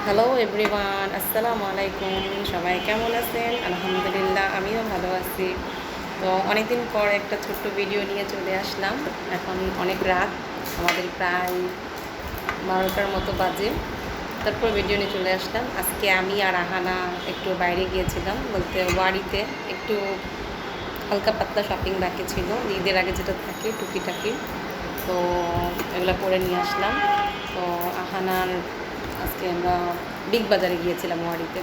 Hello everyone, আসসালামু আলাইকুম। সবাই কেমন আছেন? আলহামদুলিল্লাহ, আমিও ভালো আছি। তো অনেকদিন পর একটা ছোট্ট ভিডিও নিয়ে চলে আসলাম। এখন অনেক রাত, আমাদের প্রায় 12টার মতো বাজে। তারপর ভিডিও নিয়ে চলে আসলাম। আজকে আমি আর আহানা একটু বাইরে গিয়েছিলাম, বলতে বাড়িতে একটু হালকা পাতলা শপিং বাকি ছিল, ঈদের আগে যেটা থাকে টুকিটাকি। তো এগুলো করে নিয়ে আসলাম। তো আহানার আজকে আমরা বিগ বাজারে গিয়েছিলাম ওয়ারিতে।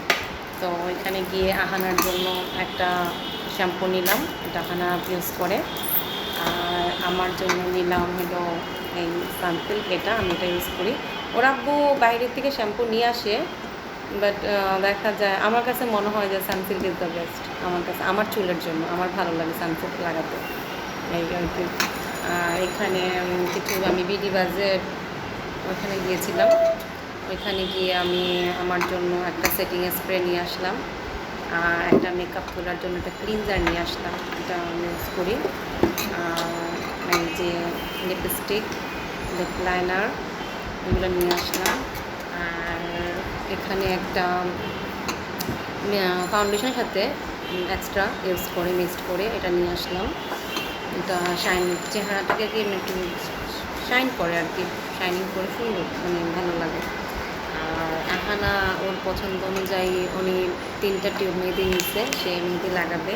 তো ওইখানে গিয়ে আহানার জন্য একটা শ্যাম্পু নিলাম, এটা আহানা ইউজ করে। আর আমার জন্য নিলাম হলো এই সানসিল্ক, এটা আমি এটা ইউজ করি। ওর আব্বু বাইরের থেকে শ্যাম্পু নিয়ে আসে, বাট দেখা যায় আমার কাছে মনে হয় যে সানসিল্ক ইজ দ্য বেস্ট। আমার কাছে, আমার চুলের জন্য আমার ভালো লাগে সানসিল্ক লাগাতে, এই আর কি। আর এখানে কিছু আমি বিডি বাজে ওখানে গিয়েছিলাম। ওইখানে গিয়ে আমি আমার জন্য একটা সেটিং স্প্রে নিয়ে আসলাম, আর একটা মেকআপ তোলার জন্য একটা ক্লিনজার নিয়ে আসলাম, এটা আমি ইউজ করি। আর এই যে লিপস্টিক, লিপ লাইনার, এগুলো নিয়ে আসলাম। আর এখানে একটা ফাউন্ডেশনের সাথে এক্সট্রা ইউজ করে মিক্সড করে এটা নিয়ে আসলাম। এটা শাইন, চেহারাটাকে কি একটু শাইন করে আর কি, শাইনিং করে সুন্দর, মানে ভালো লাগে। আর আহানা ওর পছন্দ অনুযায়ী উনি 3টা টিউব মেহেদি নিচ্ছে, সে মেহেদি লাগাবে।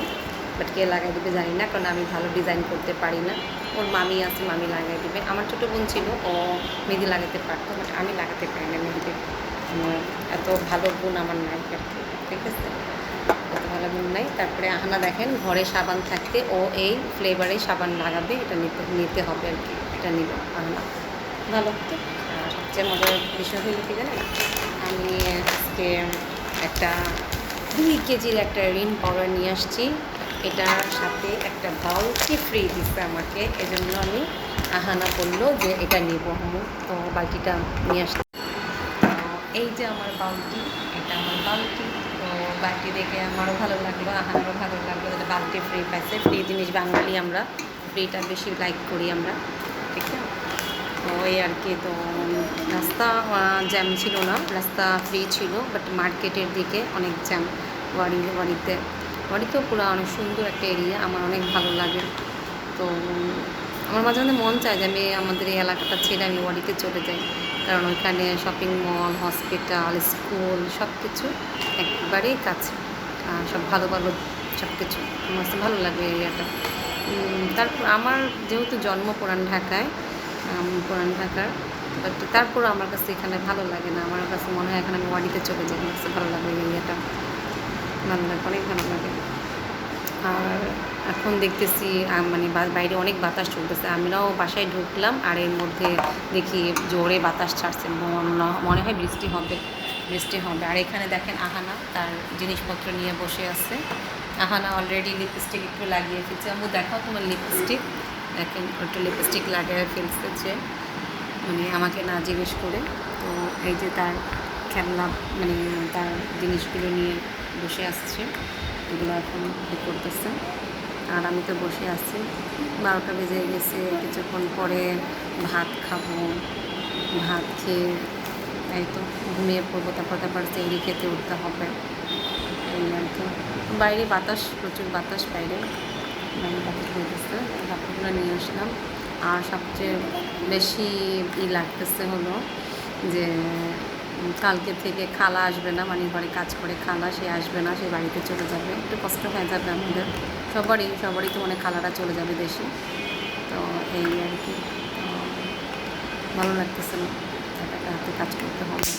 বাট কে লাগাই দেবে জানি না, কারণ আমি ভালো ডিজাইন করতে পারি না। ওর মামি আছে, মামি লাগাই দেবে। আমার ছোটো বোন ছিল, ও মেহেদি লাগাতে পারতো, বাট আমি লাগাতে পারি না মেহেদি। এত ভালো গুণ আমার নাই আর কি, ঠিক আছে, এত ভালো গুণ নাই। তারপরে আহানা দেখেন, ঘরে সাবান থাকতে ও এই ফ্লেভারে সাবান লাগাবে, এটা নিতে হবে আর কি, এটা নিব আহানা। ভালো তো। আর সবচেয়ে মজার বিষয় হলো কি জানেন, আমি আজকে একটা 2 কেজির একটা রিন পাউডার নিয়ে আসছি। এটার সাথে একটা বালতি ফ্রি দিচ্ছে আমাকে, এজন্য আমি আহানা বললো যে এটা নিব আমি, তো বালতিটা নিয়ে আসছি। এই যে আমার বালতি, এটা আমার বালতি। তো বালতি দেখে আমারও ভালো লাগলো, আহানারও ভালো লাগলো, এটা বালতি ফ্রি পাইছে। ফ্রি জিনিস বাঙালি আমরা, ফ্রিটা বেশি লাইক করি আমরা, ঠিক আছে। তো এই আর কি। তো রাস্তা জ্যাম ছিল না, রাস্তা ফ্রি ছিল, বাট মার্কেটের দিকে অনেক জ্যাম। বাড়িতেও পুরো অনেক সুন্দর একটা এরিয়া, আমার অনেক ভালো লাগে। তো আমার মাঝে মাঝে মন চায় যে আমি আমাদের এই এলাকাটা ছেড়ে আমি বাড়িতে চলে যাই, কারণ ওইখানে শপিং মল, হসপিটাল, স্কুল সব কিছু একবারেই কাছে, সব ভালো ভালো সব কিছু। আমার কাছে ভালো লাগে এরিয়াটা। তারপর আমার যেহেতু জন্ম পুরান ঢাকায়, পুরান ঢাকার, বাট তারপর আমার কাছে এখানে ভালো লাগে না। আমার কাছে মনে হয় এখানে আমি ওয়াডিতে চলে যাই, আমার কাছে ভালো লাগে এরিয়াটা, ভালো লাগে, অনেক ভালো লাগে। আর এখন দেখতেছি মানে বাইরে অনেক বাতাস চলতেছে, আমরাও বাসায় ঢুকলাম, আর এর মধ্যে দেখি জোরে বাতাস ছাড়ছে, মনে হয় বৃষ্টি হবে, বৃষ্টি হবে। আর এখানে দেখেন আহানা তার জিনিসপত্র নিয়ে বসে আছে। আহানা অলরেডি লিপস্টিক একটু লাগিয়ে ফেলছে। আম্মু দেখাও তোমার লিপস্টিক, দেখেন একটু লিপস্টিক লাগিয়ে ফেলছে যে, মানে আমাকে না জিজ্ঞেস করে। তো এই যে তার খেলনা, মানে তার জিনিসগুলো নিয়ে বসে আসছে, এগুলো এখন করতেছে। আর আমি তো বসে আছি, 12টা বেজে গেছে, কিছুক্ষণ পরে ভাত খাবো। ভাত খেয়ে এই তো ঘুমিয়ে পড়বো, তারপর চিংড়ি খেতে উঠতে হবে, এই আর কি। বাইরে বাতাস, প্রচুর বাতাস বাইরে, বাইরে বাতাস বইতেছে, কাপড়গুলো নিয়ে আসলাম। আর সবচেয়ে বেশি লাগতেছে হলো যে কালকে থেকে খালা আসবে না, মানে ঘরে কাজ করে খালা, সে আসবে না, সে বাড়িতে চলে যাবে, একটু কষ্ট হয়ে যাবে আমাদের সবারই তো মানে খালারা চলে যাবে দেশে। তো এই আর কি, ভালো লাগতেছে না, একা হাতে কাজ করতে হবে।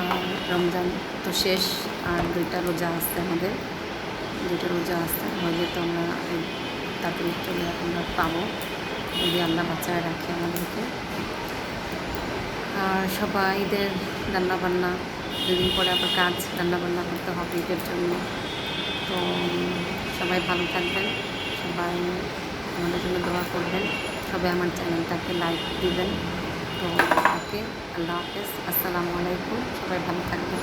আর রমজান তো শেষ, আর 2টা রোজা আসছে আমাদের, 2টা রোজা আসছে, হলে তো আমরা তাড়াতাড়ি চলে আমরা পাবো, যদি আল্লাহ বাচ্চারা রাখে আমাদেরকে। আর সবাই ঈদের রান্নাবান্না, 2 দিন পরে আবার কাজ, রান্নাবান্না করতে হবে ঈদের জন্য। তো সবাই ভালো থাকবেন, সবাই আমাদের জন্য দোয়া করবেন, সবাই আমার চ্যানেলটাকে লাইক দিবেন। তো ওকে, আল্লাহ হাফেজ, আসসালামু আলাইকুম, সবাই ভালো থাকবেন।